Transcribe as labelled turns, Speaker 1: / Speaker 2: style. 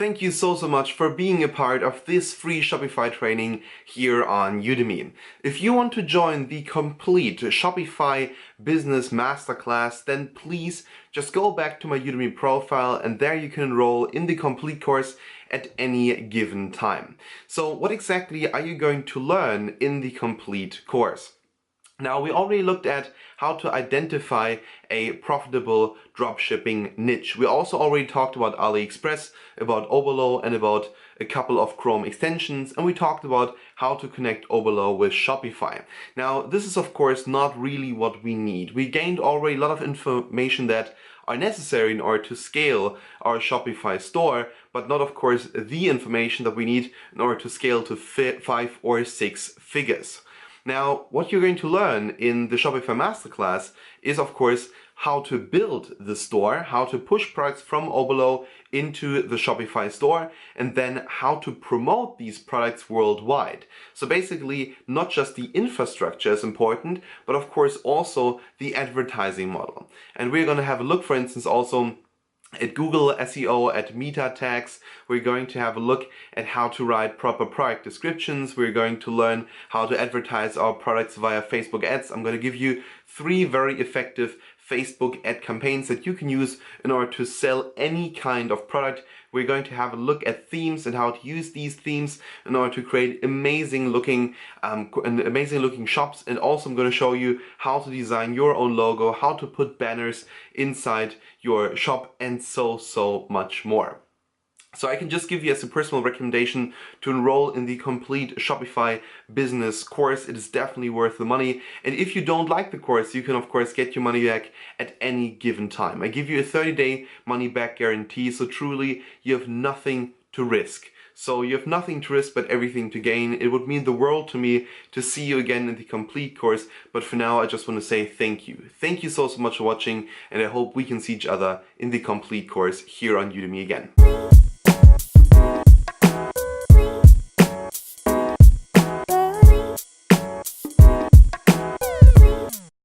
Speaker 1: thank you so much for being a part of this free Shopify training here on Udemy. If you want to join the complete Shopify Business Masterclass, then please just go back to my Udemy profile and there you can enroll in the complete course at any given time. So what exactly are you going to learn in the complete course? Now, we already looked at how to identify a profitable dropshipping niche. We also already talked about AliExpress, about Oberlo, and about a couple of Chrome extensions, and we talked about how to connect Oberlo with Shopify. Now, this is of course not really what we need. We gained already a lot of information that are necessary in order to scale our Shopify store, but not of course the information that we need in order to scale to 5 or 6 figures. Now, what you're going to learn in the Shopify Masterclass is, of course, how to build the store, how to push products from Oberlo into the Shopify store, and then how to promote these products worldwide. So basically, not just the infrastructure is important, but of course also the advertising model. And we're going to have a look, for instance, also at Google SEO, at meta tags. We're going to have a look at how to write proper product descriptions. We're going to learn how to advertise our products via Facebook ads. I'm going to give you 3 very effective Facebook ad campaigns that you can use in order to sell any kind of product. We're going to have a look at themes and how to use these themes in order to create amazing looking shops. And also I'm going to show you how to design your own logo, how to put banners inside your shop, and so much more. So I can just give you as a personal recommendation to enroll in the complete Shopify business course. It is definitely worth the money. And if you don't like the course, you can of course get your money back at any given time. I give you a 30-day money back guarantee, so truly you have nothing to risk. So you have nothing to risk but everything to gain. It would mean the world to me to see you again in the complete course. But for now, I just want to say thank you. Thank you so much for watching, and I hope we can see each other in the complete course here on Udemy again.